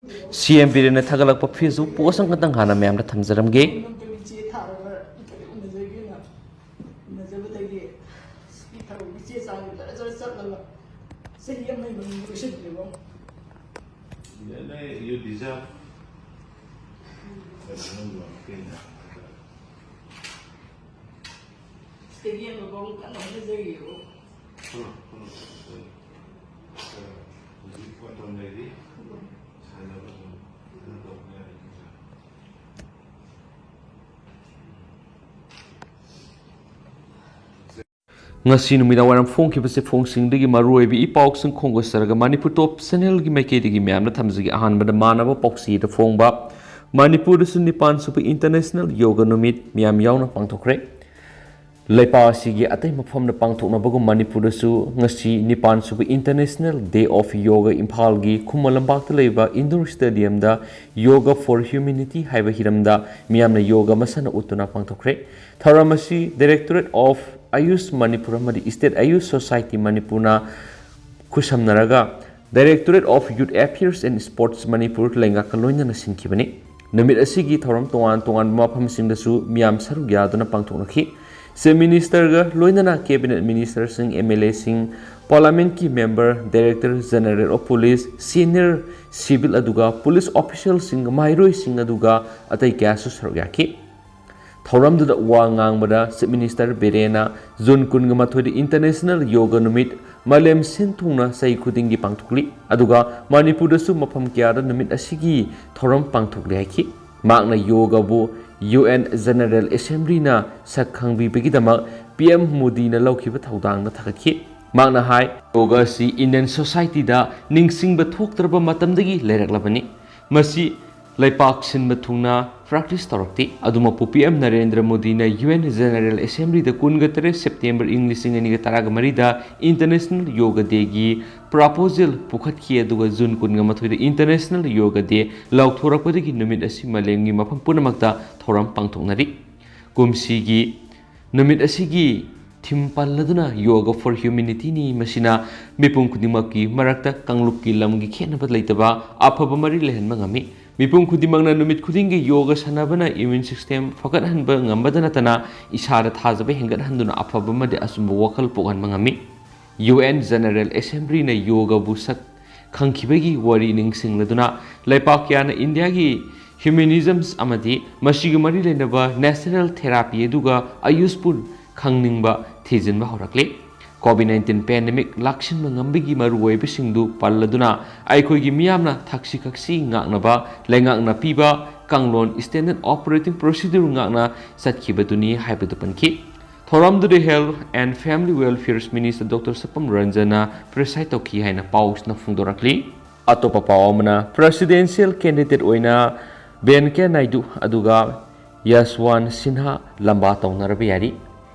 CM Biren Tagalog Papizu, Posang Katangana Mam the Tamzaram Gay. You deserve ngasi numida waram phone ki base phone sing digi maroi bi ipok sing khongo sarga manipur top channel gi maike digi myam na thamji gi ahan bada manaba poksi da phone ba manipur su nipan super international yoga numit myam yauna pangthokre leipa si gi atai mafam na pangthokna bagu manipur su ngasi nipan super international day of yoga imphal gi khumalambak ta leiba indoor stadium da yoga for humanity haiba hiramda myam na yoga masana utuna pangthokre tharamasi directorate of Ayush Manipur Madi State Ayush Society Manipurna Kusamnaraga Directorate of Youth Affairs and Sports Manipur Lenga Kaloina Nasinkibani Namit Asigi Thoram Tongan Mapam Sindasu Miam Saru Yadana Pangtonaki Se Minister Loinana Cabinet Minister Sing MLA Sing Parliament Key Member Director General of Police Senior Civil Aduga Police Official Sing Mairoi Sing Aduga Atai Gasu Sarugaki Thoram du wangang bada Chief Minister Berena June 28 International Yoga Numit Malem Sintungna sai khudingi pangthukli aduga Manipur da su mafam kya da numit asigi thoram pangthukli haki magna yoga bu UN General Assembly na sakhangbi begidama PM Modi na laukhiba thaudang na thakaki magna hai yoga si Indian society da ningsing ba thoktraba matamdagi leiraklabani masi Laipak Sin Matuna practice Torokti Aduma PM Narendra Modi na UN General Assembly the Kungatare September English in Taragamari International Yoga Day gi proposal Pukhatki Aduga June Kungamathu International Yoga Day Laukthorapadi Numit Asimalengi Mapam Punamakta Thoram Pangtonari Kumsigi Numit Asigi Timpaladuna Yoga for Humanity ni Masina Mipung Kudimaki Marakta Kangluki Lamgi Kenaba Laitaba Apabamari Lehen Mangami Mipung Kudimangna Numit Kudingi Yoga Sanabana Immune System Fakat Hanba Ngambadana Isara Hazabe Hengat Handuna Apabama de Asumbu Wakal Pogan Mangami UN General Assembly na Yoga Busak Kankibegi Wari Ning Singladuna Laipakiana India gi Humanisms Amadi Mashigamari Lenaba National Therapy Eduga Ayuspur Kangningba Tijinba Horakle COVID-19 pandemic lakshin mangambigi maruway bisingdu paladuna aikoigi miyamna thaksi kaksi ngaknaba lengakna piba kanglon standard operating procedure ngakna satkibaduni haibadupanki thoramdu de Health and Family Welfare Minister Dr. Sapam Ranjana preside toki haina paus na fungdorakli atopa pawamna presidential candidate oina Benke Naidu aduga Yaswan Sinha lamba tawnarabe yari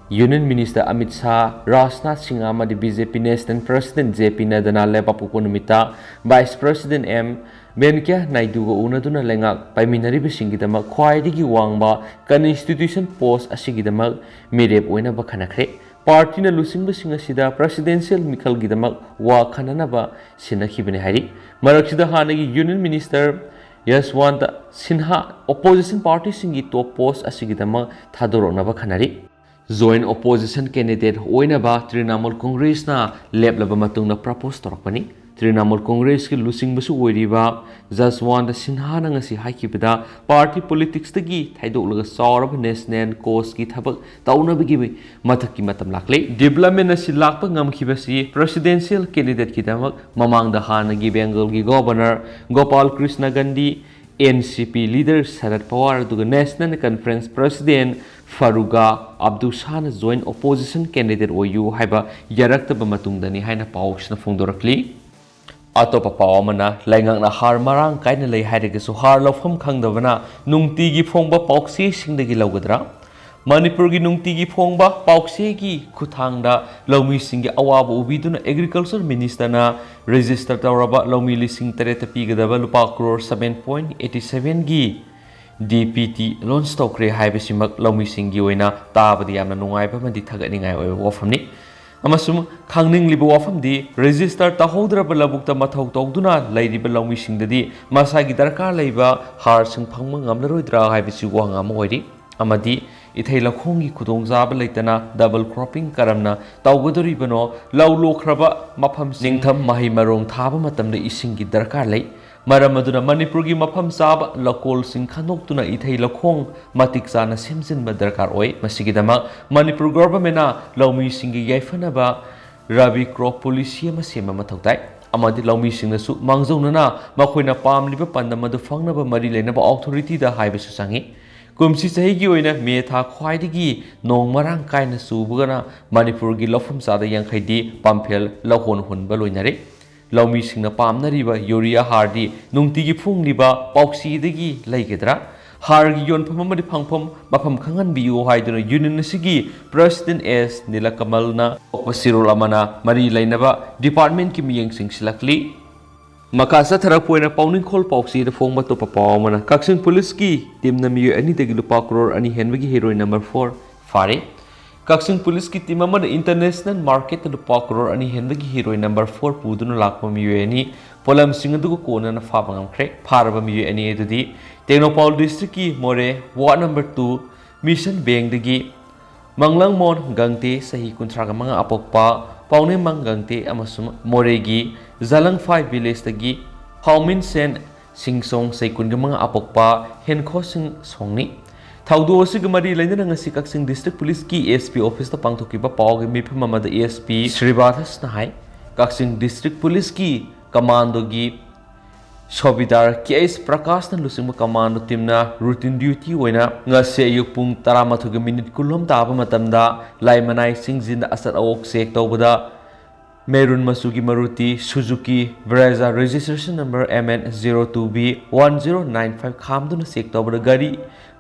Union Minister Amit Shah, Rajnath Singh Amadi BJP National President JP Nadana Leba Pupunumita, Vice President M. Venkaiah Naidu go unaduna lengak paiminari bisingidama khwaidigi wangba kan institution post asigidama mirep oina ba khanakre party na lusing bising asida presidential mikhal gidama wa khananaba sinakhibene hari maraksida hanagi Union Minister Yaswant Sinha opposition party singi top post asigidama thadorona ba khanari Joint opposition candidate oinaba Trinamool Congress na leblaba matungna propose torakpani Trinamool Congress ki lusing basu oiriba Jaswant Sinha na ngasi haikibida party politics tagi thaidoklaga saurab national cause ki thabak taunabagi mathakki matam lakle development asi lakpa ngamkhibasi presidential candidate ki damak mamangda hanagi Bengal gi governor Gopal Krishna Gandhi NCP leader Sharad Pawar duga National Conference President Faruga Abdul Shahna joint opposition candidate oyu haiba yaraktaba matungdani haina pawsna fungdorakli atopa pawamana laingangna har marang kaina lei hairege su har lofam khangdabana nungtigi phongba pawksi singdagi laugadra Manipur gi nungtigi phongba pawksi gi khuthangda laumi singi awaba ubiduna agriculture minister na register tawraba laumi lising tareta pigadaba lupa crore 7.87 gi DPT launch tokre haibe simak laumi singi oina tabadi yamna nungai ba mandi thaganingai oi wafamni ꯑꯃꯁꯨꯡ ꯈꯪꯅꯤꯡꯂꯤꯕ ꯋꯥꯐꯝꯗꯤ register ꯇꯧꯍꯧꯗ꯭ꯔꯕ ꯂꯧꯕꯨꯛꯇ ꯃꯊꯧ ꯇꯧꯗꯨꯅ ꯂꯩꯔꯤꯕ ꯂꯧꯃꯤꯁꯤꯡꯗꯗꯤ ꯃꯁꯥꯒꯤ ꯗꯔꯀꯥꯔ ꯂꯩꯕ ꯍꯥꯔꯁꯤꯡ ꯐꯪꯕ ꯉꯝꯂꯔꯣꯏꯗ꯭ꯔꯥ ꯍꯥꯏꯕꯁꯤ ꯋꯥꯍꯪ ꯑꯃ ꯑꯣꯏꯔꯤ ꯑꯃꯗꯤ ꯏꯊꯩ ꯂꯧꯈꯣꯡꯒꯤ ꯈꯨꯗꯣꯡꯆꯥꯕ ꯂꯩꯇꯅ ꯗꯕꯜ ꯀ꯭ꯔꯣꯞꯄꯤꯡ ꯀꯔꯝꯅ ꯇꯧꯒꯗꯧꯔꯤꯕꯅꯣ ꯂꯧ ꯂꯣꯛꯈ꯭ꯔꯕ ꯃꯐꯝ ꯅꯤꯡꯊꯝ ꯃꯍꯩ ꯃꯔꯣꯡ ꯊꯥꯕ ꯃꯇꯝꯗ ꯏꯁꯤꯡꯒꯤ ꯗꯔꯀꯥꯔ ꯂꯩ ꯃꯔꯝ ꯑꯗꯨꯅ ꯃꯅꯤꯄꯨꯔꯒꯤ ꯃꯐꯝ ꯆꯥꯕ ꯂꯧꯀꯣꯜꯁꯤꯡ ꯈꯟꯗꯣꯛꯇꯨꯅ ꯏꯊꯩ ꯂꯧꯈꯣꯡ ꯃꯇꯤꯛ ꯆꯥꯅ ꯁꯦꯝꯖꯤꯟꯕ ꯗꯔꯀꯥꯔ ꯑꯣꯏ ꯃꯁꯤꯒꯤꯗꯃꯛ ꯃꯅꯤꯄꯨꯔ ꯒꯣꯚꯔꯟꯃꯦꯟꯠꯅ ꯂꯧꯃꯤꯁꯤꯡꯒꯤ ꯌꯥꯏꯐꯅꯕ ꯔꯕꯤ ꯀ꯭ꯔꯣꯞ ꯄꯣꯂꯤꯁꯤ ꯑꯃ ꯁꯦꯝꯕ ꯃꯊꯧ ꯇꯥꯏ ꯑꯃꯗꯤ ꯂꯧꯃꯤꯁꯤꯡꯅꯁꯨ ꯃꯥꯡꯖꯧꯅꯅ ꯃꯈꯣꯏꯅ ꯄꯥꯝꯂꯤꯕ ꯄꯥꯟꯗꯝ ꯑꯗꯨ ꯐꯪꯅꯕ ꯃꯔꯤ ꯂꯩꯅꯕ ꯑꯣꯊꯣꯔꯤꯇꯤꯗ ꯍꯥꯏꯕꯁꯨ ꯆꯪꯏ ꯀꯨꯝꯁꯤ ꯆꯍꯤꯒꯤ ꯑꯣꯏꯅ ꯃꯦ ꯊꯥ ꯈ꯭ꯋꯥꯏꯗꯒꯤ ꯅꯣꯡ ꯃꯔꯥꯡ ꯀꯥꯏꯅ ꯆꯨꯕꯒꯅ ꯃꯅꯤꯄꯨꯔꯒꯤ ꯂꯧꯐꯝ ꯆꯥꯗ ꯌꯥꯡꯈꯩꯗꯤ ꯄꯥꯝꯐꯦꯜ ꯂꯧꯍꯣꯟ ꯍꯨꯟꯕ ꯂꯣꯏꯅꯔꯦ ꯂꯧꯃꯤꯁꯤꯡꯅ ꯄꯥꯝꯅꯔꯤꯕ ꯌꯨꯔꯤꯌꯥ ꯍꯥꯔꯗꯤ ꯅꯨꯡꯇꯤꯒꯤ ꯐꯨꯡꯂꯤꯕ ꯄꯥꯎꯆꯤꯗꯒꯤ ꯂꯩꯒꯗ꯭ꯔꯥ ꯍꯥꯔꯒꯤ ꯌꯣꯟꯐꯝ ꯑꯃꯗꯤ ꯐꯪꯐꯝ ꯃꯐꯝ ꯈꯪꯍꯟꯕꯤꯌꯨ ꯍꯥꯏꯗꯨꯅ ꯌꯨꯅꯤꯌꯟ ꯑꯁꯤꯒꯤ ꯄ꯭ꯔꯁꯤꯗꯦꯟꯠ ꯑꯦꯁ ꯅꯤꯂꯀꯃꯜꯅ ꯑꯣꯛꯄ ꯁꯤꯔꯣꯜ ꯑꯃꯅ ꯃꯔꯤ ꯂꯩꯅꯕ ꯗꯤꯄꯥꯔꯠꯃꯦꯟꯠꯀꯤ ꯃꯤꯠꯌꯦꯡꯁꯤꯡ ꯁꯤꯜꯂꯛꯂꯤ ꯃꯈꯥ ꯆꯠꯊꯔꯛꯄ ꯑꯣꯏꯅ ꯄꯥꯎꯅꯤꯡꯈꯣꯜ ꯄꯥꯎꯆꯦꯗ ꯐꯣꯡꯕ ꯑꯇꯣꯞꯄ ꯄꯥꯎ ꯑꯃꯅ ꯀꯛꯆꯤꯡ ꯄꯨꯂꯤꯁꯀꯤ ꯇꯤꯝꯅ ꯃꯤꯑꯣꯏ 2ꯗꯒꯤ ꯂꯨꯄꯥ ꯀ꯭ꯔꯣꯔ 2 ꯍꯦꯟꯕꯒꯤ ꯍꯦꯔꯣꯏꯟ ꯅꯝꯕꯔ 4 ꯐꯥꯔꯦ ꯀꯛꯆꯤꯡ ꯄꯨꯂꯤꯁꯀꯤ ꯇꯤꯝ ꯑꯃꯅ ꯏꯟꯇꯔꯅꯦꯁꯅꯦꯜ ꯃꯥꯔꯀꯦꯠꯇ ꯂꯨꯄꯥ ꯀ꯭ꯔꯣꯔ 2 ꯍꯦꯟꯕꯒꯤ ꯍꯦꯔꯣꯏꯟ ꯅꯝꯕꯔ 4 ꯄꯨꯗꯨꯅ ꯂꯥꯛꯄ ꯃꯤꯑꯣꯏ 2 ꯄꯣꯠꯂꯝꯁꯤꯡ ꯑꯗꯨꯒ ꯀꯣꯟꯅꯅ ꯐꯥꯕ ꯉꯝꯈ꯭ꯔꯦ ꯐꯥꯔꯕ ꯃꯤꯑꯣꯏ 2 ꯑꯗꯨꯗꯤ ꯇꯦꯡꯅꯧꯄꯜ ꯗꯤꯁꯇ꯭ꯔꯤꯛꯀꯤ ꯃꯣꯔꯦ ꯋꯥꯔꯗ ꯅꯝꯕꯔ 2 ꯃꯤꯁꯟ ꯕꯦꯡꯛꯗꯒꯤ ꯃꯪꯂꯪꯃꯣꯟ ꯒꯪꯇꯦ ꯆꯍꯤ 35 ꯑꯄꯣꯛꯄ ꯄꯥꯎꯅꯦꯃꯪ ꯒꯪꯇꯦ ꯑꯃꯁꯨꯡ ꯃꯣꯔꯦꯒꯤ ꯖꯂꯪꯐꯥꯏ ꯚꯤꯂꯦꯖꯗꯒꯤ ꯍꯥꯎꯃꯤꯟ ꯁꯦꯟ ꯁꯤꯡꯁꯣꯡ ꯆꯍꯤ 25 ꯑꯄꯣꯛꯄ ꯍꯦꯟꯈꯣꯁꯤꯡ ꯁꯣꯡꯅꯤ ꯊꯧꯗꯣꯛ ꯑꯁꯤꯒ ꯃꯔꯤ ꯂꯩꯅꯅ ꯉꯁꯤ ꯀꯛꯆꯤꯡ ꯗꯤꯁꯇ꯭ꯔꯤꯛ ꯄꯨꯂꯤꯁꯀꯤ ꯑꯦꯁꯄꯤ ꯑꯣꯐꯤꯁꯇ ꯄꯥꯡꯊꯣꯛꯈꯤꯕ ꯄꯥꯎꯒꯤ ꯃꯤꯐꯝ ꯑꯃꯗ ꯑꯦꯁꯄꯤ ꯁ꯭ꯔꯤꯕꯥꯊꯁꯅ ꯍꯥꯏ ꯀꯛꯆꯤꯡ ꯗꯤꯁꯇ꯭ꯔꯤꯛ ꯄꯨꯂꯤꯁꯀꯤ ꯀꯃꯥꯟꯗꯣꯒꯤ ꯁꯣꯕꯤꯗꯥꯔ ꯀꯦꯑꯩꯆ ꯄ꯭ꯔꯀꯥꯁꯅ ꯂꯨꯆꯤꯡꯕ ꯀꯃꯥꯟꯗꯣ ꯇꯤꯝꯅ ꯔꯨꯇꯤꯟ ꯗ꯭ꯌꯨꯇꯤ ꯑꯣꯏꯅ ꯉꯁꯤ ꯑꯌꯨꯛ ꯄꯨꯡ 13:10 ꯇꯥꯕ ꯃꯇꯝꯗ ꯂꯥꯏꯃꯅꯥꯏ ꯆꯤꯡꯖꯤꯟꯗ ꯑꯆꯠ ꯑꯋꯣꯛ ꯆꯦꯛ ꯇꯧꯕꯗ ꯃꯦꯔꯨꯟ ꯃꯆꯨꯒꯤ Maruti Suzuki Brezza registration number MN02B1095 ꯈꯥꯝꯗꯨꯅ ꯆꯦꯛ ꯇꯧꯕꯗ ꯒꯥꯔꯤ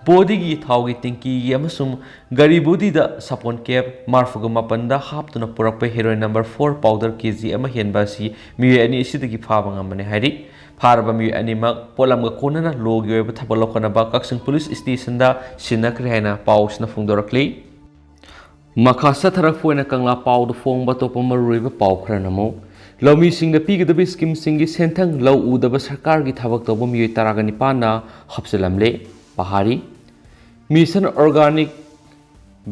ꯕꯣꯗꯤꯒꯤ ꯊꯥꯎꯒꯤ ꯇꯦꯡꯀꯤꯒꯤ ꯑꯃꯁꯨꯡ ꯒꯥꯔꯤ ꯕꯣꯗꯤꯗ ꯁꯥꯄꯣꯟ ꯀꯦꯞ 45 ꯍꯥꯞꯇꯨꯅ ꯄꯨꯔꯛꯄ ꯍꯦꯔꯣꯏꯟ ꯅꯝꯕꯔ 4 ꯄꯥꯎꯗꯔ KG 1 ꯍꯦꯟꯕ ꯑꯁꯤ ꯃꯤꯑꯣꯏ 2 ꯑꯁꯤꯗꯒꯤ ꯐꯥꯕ ꯉꯝꯕꯅꯤ ꯍꯥꯏꯔꯤ ꯐꯥꯔꯕ ꯃꯤꯑꯣꯏ 2ꯃꯛ ꯄꯣꯠꯂꯝꯒ ꯀꯣꯟꯅꯅ ꯂꯣꯒꯤ ꯑꯣꯏꯕ ꯊꯕꯛ ꯂꯧꯈꯠꯅꯕ ꯀꯛꯆꯤꯡ ꯄꯨꯂꯤꯁ ꯁ꯭ꯇꯦꯁꯟꯗ ꯁꯤꯟꯅꯈ꯭ꯔꯦ ꯍꯥꯏꯅ ꯄꯥꯎꯁꯤꯅ ꯐꯣꯡꯗꯣꯔꯛꯂꯤ ꯃꯈꯥ ꯆꯠꯊꯔꯛꯄ ꯑꯣꯏꯅ ꯀꯪꯂꯥ ꯄꯥꯎꯗ ꯐꯣꯡꯕ ꯑꯇꯣꯞꯄ ꯃꯔꯨꯑꯣꯏꯕ ꯄꯥꯎ ꯈꯔꯅ ꯑꯃꯨꯛ ꯂꯧꯃꯤꯁꯤꯡꯗ ꯄꯤꯒꯗꯕ ꯁ꯭ꯀꯤꯝꯁꯤꯡꯒꯤ ꯁꯦꯟꯊꯪ ꯂꯧ ꯎꯗꯕ ꯁꯔꯀꯥꯔꯒꯤ ꯊꯕꯛ ꯇꯧꯕ ꯃꯤꯑꯣꯏ 19ꯅ ꯍꯥꯞꯆꯤꯜꯂꯝꯂꯦ ꯄꯍꯥꯔꯤ mission organic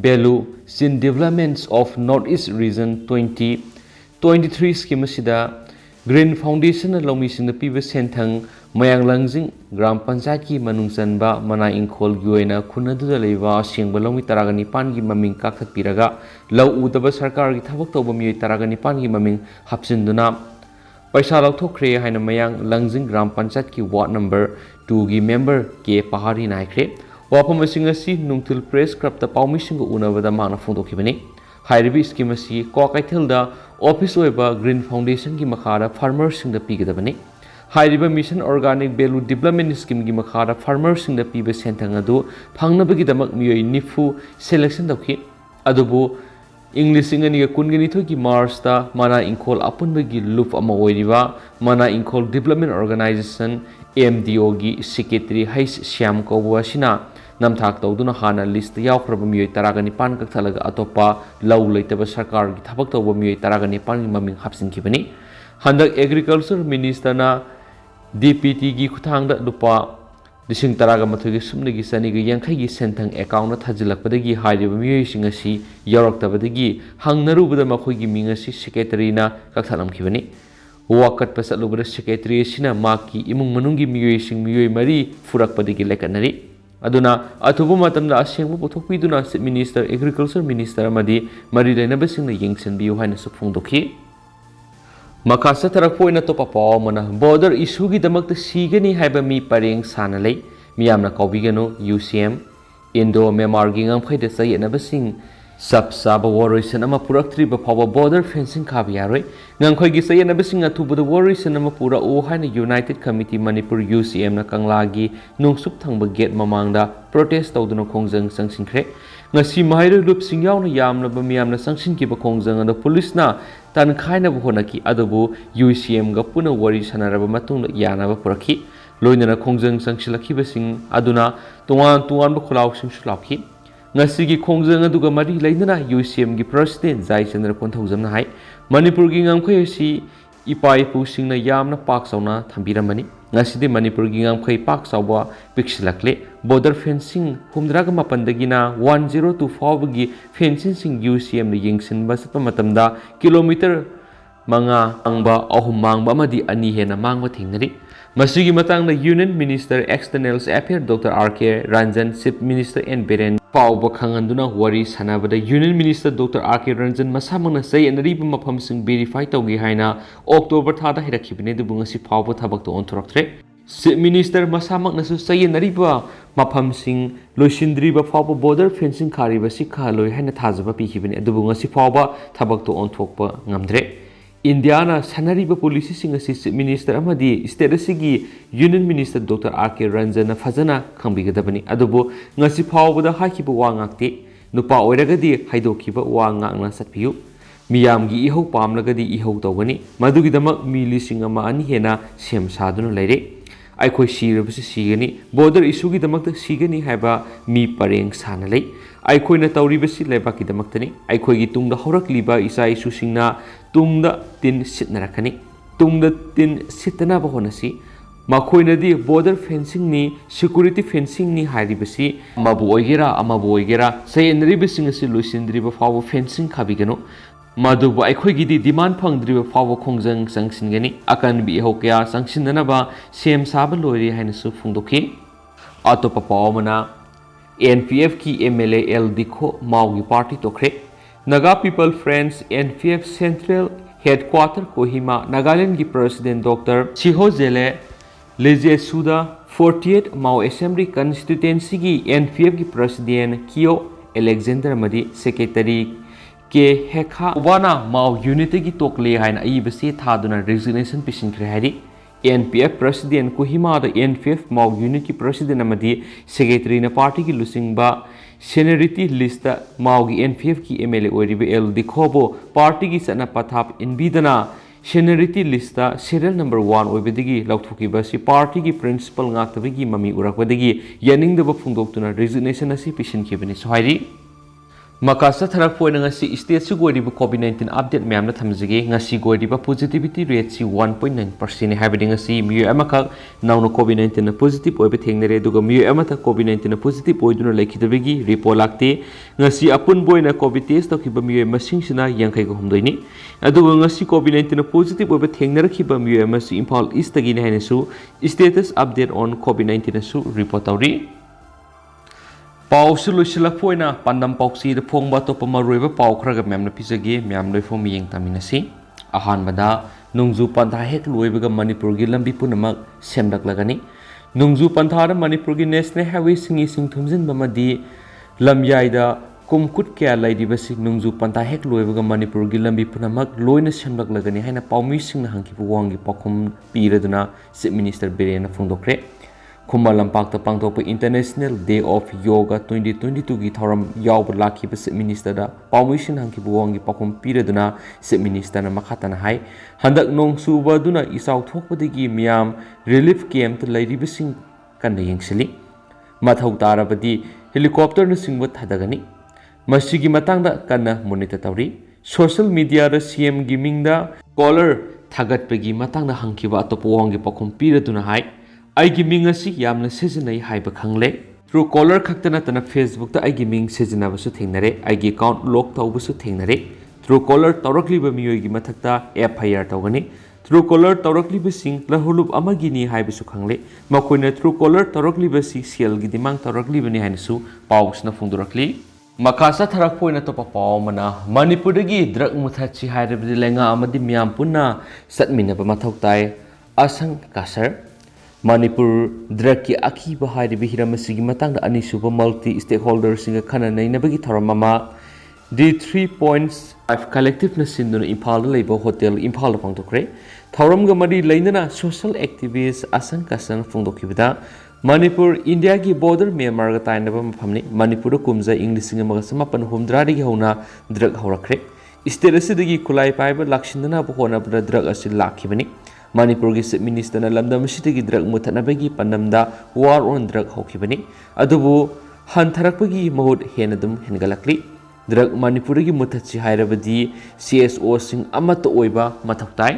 value chain developments of north east region 2023 scheme ꯑꯁꯤꯗ ꯒ꯭ꯔꯤꯟ ꯐꯥꯎꯟꯗꯦꯁꯟꯅ ꯂꯧꯃꯤꯁꯤꯡꯗ ꯄꯤꯕ ꯁꯦꯟꯊꯪ ꯃꯌꯥꯡꯂꯪꯖꯤꯡ ꯒ꯭ꯔꯥꯝ ꯄꯟꯆꯥꯌꯠꯀꯤ ꯃꯅꯨꯡ ꯆꯟꯕ ꯃꯅꯥ ꯏꯪꯈꯣꯜꯒꯤ ꯑꯣꯏꯅ ꯈꯨꯟ ꯑꯗꯨꯗ ꯂꯩꯕ ꯑꯁꯦꯡꯕ ꯂꯧꯃꯤ 19ꯒꯤ ꯃꯃꯤꯡ ꯀꯛꯊꯠꯄꯤꯔꯒ ꯂꯧ ꯎꯗꯕ ꯁꯔꯀꯥꯔꯒꯤ ꯊꯕꯛ ꯇꯧꯕ ꯃꯤꯑꯣꯏ 19ꯒꯤ ꯃꯃꯤꯡ ꯍꯥꯞꯆꯤꯟꯗꯨꯅ ꯄꯩꯁꯥ ꯂꯧꯊꯣꯛꯈ꯭ꯔꯦ ꯍꯥꯏꯅ ꯃꯌꯥꯡ ꯂꯪꯖꯤꯡ ꯒ꯭ꯔꯥꯝ ꯄꯟꯆꯥꯌꯠꯀꯤ ꯋꯥꯔꯗ ꯅꯝꯕꯔ 2ꯒꯤ ꯃꯦꯝꯕꯔ ꯀꯦ ꯄꯍꯥꯔꯤꯅ ꯍꯥꯏꯈ꯭ꯔꯦ ꯋꯥꯐꯝ ꯑꯁꯤ ꯉꯁꯤ ꯅꯨꯡꯊꯤꯜ ꯄ꯭ꯔꯦꯁ ꯀ꯭ꯂꯕꯇ ꯄꯥꯎꯃꯤꯁꯤꯡꯒ ꯎꯅꯕꯗ ꯃꯍꯥꯛꯅ ꯐꯣꯡꯗꯣꯛꯈꯤꯕꯅꯤ ꯍꯥꯏꯔꯤꯕ ꯁ꯭ꯀꯤꯝ ꯑꯁꯤ ꯀ꯭ꯋꯥꯀꯩꯊꯦꯜꯗ ꯑꯣꯐꯤꯁ ꯑꯣꯏꯕ ꯒ꯭ꯔꯤꯟ ꯐꯥꯎꯟꯗꯦꯁꯟꯒꯤ ꯃꯈꯥꯗ ꯐꯥꯔꯃꯔꯁꯤꯡꯗ ꯄꯤꯒꯗꯕꯅꯤ ꯍꯥꯏꯔꯤꯕ ꯃꯤꯁꯟ ꯑꯣꯔꯒꯥꯅꯤꯛ ꯚꯦꯂꯨ ꯗꯤꯚꯂꯞꯃꯦꯟꯠ ꯁ꯭ꯀꯤꯝꯒꯤ ꯃꯈꯥꯗ ꯐꯥꯔꯃꯔꯁꯤꯡꯗ ꯄꯤꯕ ꯁꯦꯟꯊꯪ ꯑꯗꯨ ꯐꯪꯅꯕꯒꯤꯗꯃꯛ ꯃꯤꯑꯣꯏ 90 ꯁꯦꯂꯦꯛꯁꯟ ꯇꯧꯈꯤ ꯑꯗꯨꯕꯨ ꯏꯪ 2022ꯒꯤ ꯃꯥꯔꯆꯇ ꯃꯅꯥ ꯏꯪꯈꯣꯜ ꯑꯄꯨꯟꯕꯒꯤ ꯂꯨꯞ ꯑꯃ ꯑꯣꯏꯔꯤꯕ ꯃꯅꯥ ꯏꯪꯈꯣꯜ ꯗꯤꯚꯂꯞꯃꯦꯟꯠ ꯑꯣꯔꯒꯅꯥꯏꯖꯦꯁꯟ MDOꯒꯤ ꯁꯦꯀ꯭ꯔꯦꯇꯔꯤ ꯍꯩꯁ ꯁ꯭ꯌꯥꯝ ꯀꯧꯕ ꯑꯁꯤꯅ ꯅꯝꯊꯥꯛ ꯇꯧꯗꯨꯅ ꯍꯥꯟꯅ ꯂꯤꯁꯇ ꯌꯥꯎꯈ꯭ꯔꯕ ꯃꯤꯑꯣꯏ 19 ꯀꯛꯊꯠꯂꯒ ꯑꯇꯣꯞꯄ ꯂꯧ ꯂꯩꯇꯕ ꯁꯔꯀꯥꯔꯒꯤ ꯊꯕꯛ ꯇꯧꯕ ꯃꯤꯑꯣꯏ 19ꯒꯤ ꯃꯃꯤꯡ ꯍꯥꯞꯆꯤꯟꯈꯤꯕꯅꯤ ꯍꯟꯗꯛ ꯑꯦꯒ꯭ꯔꯤꯀꯜꯆꯔ ꯃꯤꯅꯤꯁꯇꯔꯅ DPTꯒꯤ ꯈꯨꯠꯊꯥꯡꯗ ꯂꯨꯄꯥ 18,980ꯒꯤ ꯁꯦꯟꯊꯪ ꯑꯦꯀꯥꯎꯟꯗ ꯊꯥꯖꯤꯜꯂꯛꯄꯗꯒꯤ ꯍꯥꯏꯔꯤꯕ ꯃꯤꯑꯣꯏꯁꯤꯡ ꯑꯁꯤ ꯌꯥꯎꯔꯛꯇꯕꯗꯒꯤ ꯍꯪꯅꯔꯨꯕꯗ ꯃꯈꯣꯏꯒꯤ ꯃꯤꯡ ꯑꯁꯤ ꯁꯦꯀ꯭ꯔꯦꯇꯔꯤꯅ ꯀꯛꯊꯠꯂꯝꯈꯤꯕꯅꯤ ꯋꯥꯀꯠꯄ ꯆꯠꯂꯨꯕꯗ ꯁꯦꯀ꯭ꯔꯦꯇꯔꯤ ꯑꯁꯤꯅ ꯃꯍꯥꯛꯀꯤ ꯏꯃꯨꯡ ꯃꯅꯨꯡꯒꯤ ꯃꯤꯑꯣꯏꯁꯤꯡ ꯃꯤꯑꯣꯏ 4 ꯐꯨꯔꯛꯄꯗꯒꯤ ꯂꯩꯀꯠꯅꯔꯤ ꯑꯗꯨꯅ ꯑꯊꯨꯕ ꯃꯇꯝꯗ ꯑꯁꯦꯡꯕ ꯄꯨꯊꯣꯛꯄꯤꯗꯨꯅ ꯆꯤꯞ ꯃꯤꯅꯤꯁꯇꯔ ꯑꯦꯒ꯭ꯔꯤꯀꯜꯆꯔ ꯃꯤꯅꯤꯁꯇꯔ ꯑꯃꯗꯤ ꯃꯔꯤ ꯂꯩꯅꯕꯁꯤꯡꯅ ꯌꯦꯡꯁꯤꯟꯕꯤꯌꯨ ꯍꯥꯏꯅꯁꯨ ꯐꯣꯡꯗꯣꯛꯈꯤ ꯃꯈꯥ ꯆꯠꯊꯔꯛꯄ ꯑꯣꯏꯅ ꯑꯇꯣꯞꯄ ꯄꯥꯎ ꯑꯃꯅ ꯕꯣꯔꯗꯔ ꯏꯁꯨꯒꯤꯗꯃꯛꯇ ꯁꯤꯒꯅꯤ ꯍꯥꯏꯕ ꯃꯤ ꯄꯔꯦꯡ ꯁꯥꯟꯅ ꯂꯩ ꯃꯤꯌꯥꯝꯅ ꯀꯥꯎꯕꯤꯒꯅꯨ UCM ꯏꯟꯗꯣ ꯃꯦꯟꯃꯥꯔꯒꯤ ꯉꯝꯈꯩꯗ ꯆꯌꯦꯠꯅꯕꯁꯤꯡ ꯆꯞ ꯆꯥꯕ ꯋꯥꯔꯣꯏꯁꯟ ꯑꯃ ꯄꯨꯔꯛꯇ꯭ꯔꯤꯕ ꯐꯥꯎꯕ ꯕꯣꯔꯗꯔ ꯐꯦꯟꯁꯤꯡ ꯈꯥꯕ ꯌꯥꯔꯣꯏ ꯉꯝꯈꯩꯒꯤ ꯆꯌꯦꯠꯅꯕꯁꯤꯡ ꯑꯊꯨꯕꯗ ꯋꯥꯔꯣꯏꯁꯟ ꯑꯃ ꯄꯨꯔꯛꯎ ꯍꯥꯏꯅ ꯌꯨꯅꯥꯏꯇꯦꯗ ꯀꯃꯤꯇꯤ ꯃꯅꯤꯄꯨꯔ UCMꯅ ꯀꯪꯂꯥꯒꯤ ꯅꯣꯡꯆꯨꯞ ꯊꯪꯕ ꯒꯦꯠ ꯃꯃꯥꯡꯗ ꯄ꯭ꯔꯣꯇꯦꯁ ꯇꯧꯗꯨꯅ ꯈꯣꯡꯖꯪ ꯆꯪꯁꯤꯟꯈ꯭ꯔꯦ ꯉꯁꯤ ꯃꯍꯩꯔꯣꯏ ꯂꯨꯞꯁꯤꯡ ꯌꯥꯎꯅ ꯌꯥꯝꯂꯕ ꯃꯤꯌꯥꯝꯅ ꯆꯪꯁꯤꯟꯈꯤꯕ ꯈꯣꯡꯖꯪ ꯑꯗꯨ ꯄꯨꯂꯤꯁꯅ ꯇꯟꯈꯥꯏꯅꯕ ꯍꯣꯠꯅꯈꯤ ꯑꯗꯨꯕꯨ UCMꯒ ꯄꯨꯟꯅ ꯋꯥꯔꯤ ꯁꯥꯟꯅꯔꯕ ꯃꯇꯨꯡꯗ ꯌꯥꯅꯕ ꯄꯨꯔꯛꯈꯤ ꯂꯣꯏꯅꯅ ꯈꯣꯡꯖꯪ ꯆꯪꯁꯤꯜꯂꯛꯈꯤꯕꯁꯤꯡ ꯑꯗꯨꯅ ꯇꯣꯉꯥꯟ ꯇꯣꯉꯥꯟꯕ ꯈꯨꯠꯂꯥꯎꯁꯤꯡꯁꯨ ꯂꯥꯎꯈꯤ ngasi khongjang aduga mari lainana UCM gi president Jai Chandra Konthaujamna hai Manipur gi ngamkhai si ipai pu singna yamna pak sauna thambiramani ngasidi Manipur gi ngamkhai pak sawa pixilakle border fencing humdraga mapandagina 102 fawgi fencing sing UCM ni yingsin basatpa matamda kilometer manga angba ahum mangba amadi ani hena mangwa thingnari masigi matangna Union Minister External Affairs Dr. R.K. Ranjan Chief Minister CM Biren pauba khanganduna wari sanabada Union Minister Dr. R.K. Ranjan masamangna say anariba mafam sing verify tawgi haina October thada hirakibine du bungasi pauba thabak to onthraktre Chief Minister masamangna su say anariba mafam sing loisindriba pauba border fencing khariba sikhaloi haina thajaba pikibine du bungasi pauba thabak to onthokpa ngamdre Indiana sanariba policy singa Chief Minister amadi state asigi Union Minister Dr. R.K. Ranjan fazana khangbigadabani adubu ngasi phawbada hakiba wangakti nupa oiragadi haidokiba wangakna satpiyu miyamgi ihau pamlagadi ihau tawgani madugidamak mili singama ani hena sem saduna leire aikhoi sirabasi sigani border issue gi damakta sigani haiba mi pareng sana lei aikhoi na tawribasi lebaki damaktani aikhoi gi tungda horakliba isa issue singna tungda tin sitnarakani tungda tin sitna ba honasi makhoi di border fencing ni security fencing ni haribasi mabu oigera say enribasi ngasi loisindriba fawo fencing khabigano madubu aikhoi gi demand phangdriba fawo khongjang sangsingani akan bi hokya sangsinna ba sem saba lori hainasu phungdokhi atopa pawmana NPF ki MLA LD kho maugi party tokre Naga People Friends NPF Central Headquarter Kohima Nagaland ki President Dr. Chiho Zele Leje Suda 48 Mao Assembly Constituency ki NPF ki President Kyo Alexander Madi Secretary Ke Hekha Wana Mao Unity ki Tokle hain aibasi thaduna resignation pisinkre hari NPF President Kohima da NPF Mao Unity President Amadi Secretary na party ki lusingba seniority list Maugi NPF ki MLA oiribe LD khobo party ki sana pathap inbidana seniority list serial number 1 oibedigi lauthuki basi party ki principal ngaktabigi mami urakwadagi yaningdaba phungdoktuna resignation asi pisin khibani sohairi Makasa tharak poina ngasi state su goiriba COVID-19 update myamna thamjige ngasi goiriba positivity rate si 1.9% habidi ngasi miyo amaka nawno COVID-19 na positive oibe thengnare duga miyo amata COVID-19 na positive oiduna lekhidabegi report lakte ngasi apun boina COVID test tokiba miyo masing sina yangkai ko humdoini aduga ngasi COVID-19 na positive oibe thengnar khiba miyo amasi Imphal East tagi ne hainasu status update on COVID-19 su report awri Pausu lusilak poina pandam pauksi de phongba to pamaruiba pau khraga memna pisagi myam loifo miyeng taminasi ahan bada nungju pantha hek loibaga Manipur gi lambi punamak semdak lagani nungju pantha da Manipur gi national highway singi sing thumjin bamadi lamyaida kumkut kya laidibasi nungju pantha hek loibaga Manipur gi lambi punamak loina semdak lagani haina paumi singna hangki wangi pakhum piraduna Chief Minister Biren phungdokre Kumalam Pakta Pangtopa International Day of Yoga 2022 gi thoram yawba lakhi Chief Minister da permission hangki buwangi pakum piraduna Chief Minister na makhatana hai handak nong suba duna isaw thokpadagi miyam relief camp lairibasing kanna yengsili mathau tarabadi helicopter na singba thadagani masigi matangda kanna monitor tawri social media da CM gi mingda caller thagatpagi matangda hangkiba atopa wangi pakum piraduna hai Aigi ming asi yamna sejanai haiba khangle through caller khaktana tana Facebook ta aigi ming sejana basu thengnare aigi account lock tawbasu thengnare through caller tawrakli ba miyoi gi mathakta FIR tawgani through caller tawrakli ba sing lahulup amagi ni haibasu khangle makoina through caller tawrakli ba si sel gi dimang tawrakli ba ni hainasu pausna phungdurakli makasa tharak poina to papaw mana Manipur gi drug muthachi hairabdi lenga amadi miyam punna satmina ba mathau tai asang kasar Manipur drug ki aki bahari bihiramasi matang da anisuba multi stakeholders singa khana nainabagi tharamama D3.5 collective na sinduna Imphal leiba hotel Imphal pangtokre tharam ga mari leinana social activists asang kasan phungdokibada Manipur India ki border Myanmar ga tainaba maphamni Manipur kumza English singa maga samapan humdra digi hauna drug haurakre state asidagi kulai paiba lakshindana ba hona bra drug asil lakhibani Manipur gi Chief Minister na lamdam sidagi drug muthanabagi panamda war on drug hokibani adubu hantharakpagi mahut henadum hengalakli drug manipuragi muthatsi hairabadi CSO sing amata oiba mathautai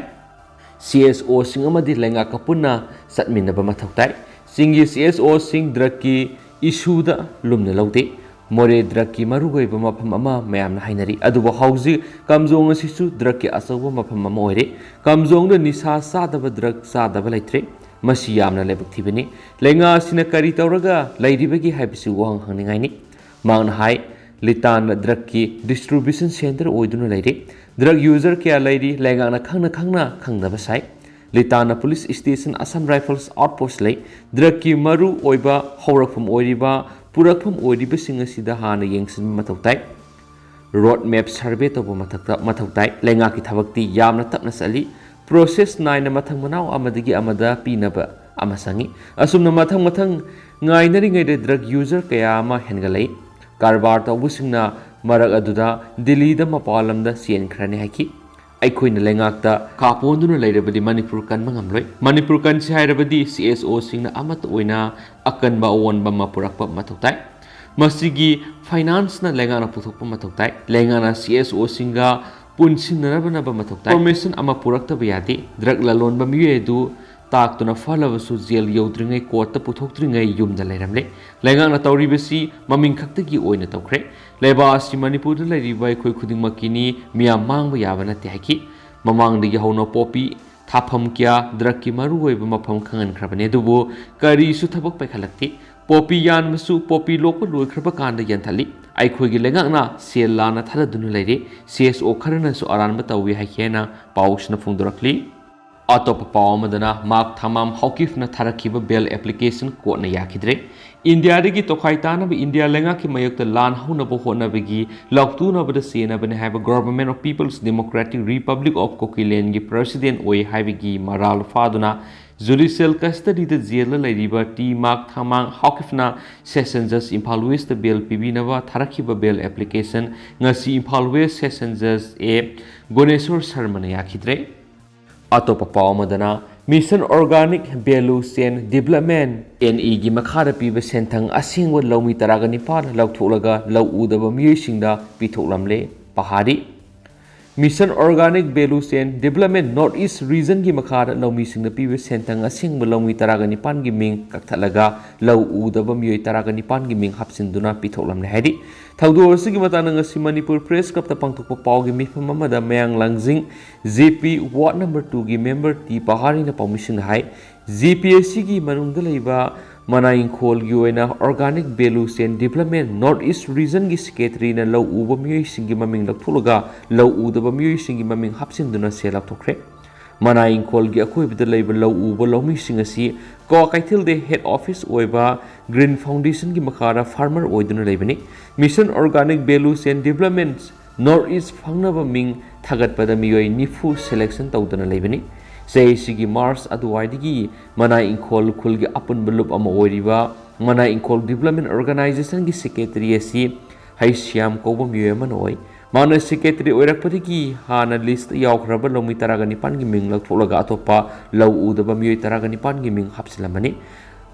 CSO sing amadi lenga kapuna satminaba mathautai singi CSO sing drug ki issue da lumna laude more drug ki marugoiba mafam ama mayamna hainari aduba hauji kamjong asisu drug ki asawa mafam ama oire kamjong da nisa sadaba drug sadaba laitre masi yamna lebak thibani lenga sina kari tawraga lairibagi haibisi wang hangningai ni mangna hai litan drug ki distribution center oiduna laire drug user kya lairi lenga na khangna basai litana police station Assam Rifles outpost lay drug ki maru oiba haurakphum oiriba purakphum oiriba singa sida hana yengsin matautai road map survey to matautai lenga ki thabakti yamna tapna sali process 9 mathang manau amadagi amada pinaba amasangi asumna mathang ngainari ngai drug user kaya ama hengalai karbar tawbusingna marak aduda Delhi da mapalamda sien khrani haki aikoina lengakta kaponduna leirabadi Manipur kan mangamloi Manipur kan si hairabadi CSO singna amat oina akanba onba mapurakpa matautai masigi finance na lengana puthokpa matautai lengana CSO singa punsinna ba matautai information ama purakta bayati drug lalon ba miyedu taktuna falabasu jail yodringai court ta puthokdringai yumda leiramle lengang tawribasi maming khaktagi oina tawkhre leba asi Manipur da lairibai khoi khudingmakini miyam mangba yabana tehaki mamang digi hauno popi thafam kya drug ki maru oiba mafam khangan khrabane dubu kari su thabak paikhalakti popi yan masu popi lokpa loi khraba kanda yanthali ai khoigi lengang na sel lana thaladunu leire CSO kharana su aranba tawi hakena pausna phungdorakli atop pawamadana mak thamam hawkifna tharakiba bail application court na yakidre India dagi tokhai tana ba India lenga ki mayokta lan hauna bo hona bagi laktu na bada sena bane have a government of People's Democratic Republic of Coquitlam gi president oi haibigi maral faduna judicial custody the jail lairiba T mak thamang hawkifna session judge Imphal West bail pibinaba tharakiba bail application ngasi Imphal West session judge a Goneshwar Sharma na yakidre atop pawamadana Mission Organic Value Chain Development NE gi makhara piba senthang asingwa laumi taraga nipal lautholaga lau udaba miyosingda pithoklamle pahari Mission Organic Value Chain Development North East Region gi makhara laumi singda piba senthang asingwa laumi taraga nipan gi ming kakthalaga lau udaba miyoi taraga nipan gi ming hapsinduna pithoklamle haidi thaudo asigi matana ngasi Manipur Press Club ta pangthokpa pawgi mifam amada mayang langjing JP Ward number 2 gi member T Pahari na permission hai GPSC gi manungda leiba manaing khol gi oina Organic Value Chain Development North East Region gi secretary na lau uba miyoi singi maming lakthuloga lau udaba miyoi singi maming hapsinduna selap thokre manaing khol gi akoibda leiba lau uba laumi singasi ko kaithil de head office oiba Green Foundation gi makhara farmer oiduna leibani Mission Organic Value Chain Development North East fangnaba ming thagatpada miyoi nifu selection tawdana leibani sigi Mars aduwaidigi mana inkhol khulgi apun belup ama oiriba mana inkhol development organization gi secretary asi Haishyam koba miyoi manoi mana secretary oirakpadigi hana list yawkhraba lomi taraga nipan gi ming laktolaga atopa lau udaba miyoi taraga nipan gi ming hapsilamani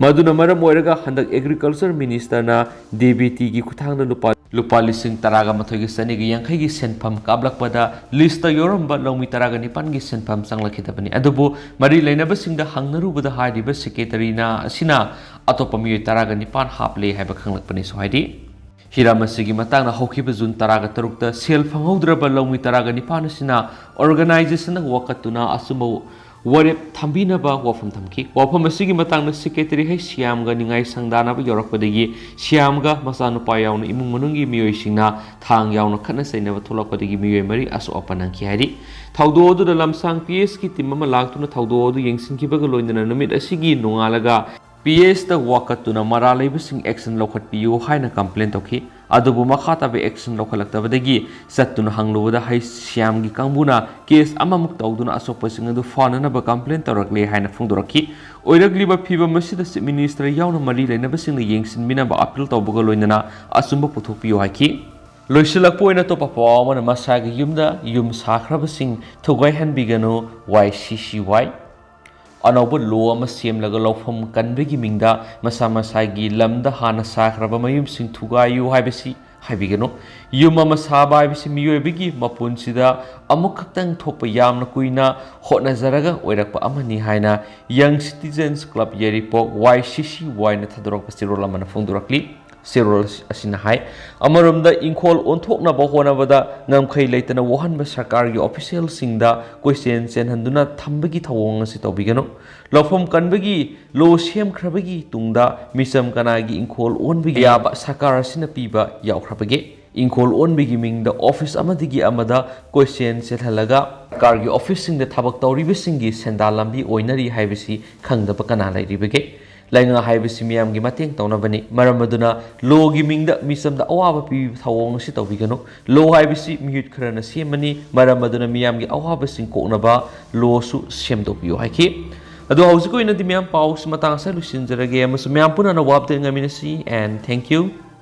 maduna maram oiraga handak agriculture minister na DBT gi kuthangna lupa lising taraga mathogi sani gi yankhai gi senpham kablakpada list yoramba lomi taraga nipan gi senpham sanglakhitabani adubu mari leinaba singda hangnarubada hariba secretary na asina atopa miyoi taraga nipan haple haiba khanglakpani so haidi Hiramasigi matang na hokiba June taraga tarukta sel phangaudraba lomi taraga nipan asina organization na wakatuna asumo warep thambinaba wafam thamki wafam asigi matang na secretary hai Siam ga ningai sangdana ba yorakpadagi Siam ga masanu payawna imung manungi miyoi singna thang yawna khana sainaba tholakpadagi miyoi mari asu apanang ki hari thaudo du da lamsang PS ki timma laktuna thaudo du yengsinkiba ga loindana numit asigi nongalaga PS ta wakatuna maralaibasing action lokhatpiyo haina complaint tokhi adubu makhata be action lokhalaktabadagi sattuna hanglubada hai Siam gi kangbuna case amamuk tawduna asopasing adu fanana ba complaint torakle haina phungdoraki oiragliba phiba masida minister yawna mari leinabasing yengsin mina ba appeal tawbuga loinana asumba puthokpiyo haiki loisilakpoina to papawamana masaga yumda yum sakhrabasing thugai hanbigano YCCY अनौब लो अमा सेमलगा लौफम कनबगी मिंगदा मसा मसागी lambda हाना साख्रबा मयुमसिंग थुगायु हाइबसी हाइबिगनो yum अमा साबा हाइबसी मियोइबगी मपुनसिदा अमुक खक्तंग थोप यामना कुइना होटनजरगा ओइरकपा अमनि हाइना young citizens club येरिपोक YCCY ना थदरक सिरोल अमना फोंदुरकली सिरोल असिना हाय अमरमदा इंखोल ओंथोकनाबा होनाबदा ngamkhai leitana wahanba sarkargi official singda question chenhanduna thambagi thawong asi tobigano lofom kanbagi lo sem khrabagi tungda misam kanagi inkhol onbigi yaba sarkar asina piba yawkhrabagi inkhol onbigi mingda office amadigi amada question chelhalaga sarkargi office singda thabak tawriba singi sendal lambi oinari haibisi khangdaba kana lairibage lainga haibisi miyam gi mateng tawnabani maramaduna lo gi mingda misamda awaba pi thawong si tawbigano lo haibisi mute khrana semani maramaduna miyam gi awaba sing koknaba lo su semdo piyo haiki adu hausi ko ina di miyam paus matang sa lusin jarage amasu miyam puna na wabde ngamina si and thank you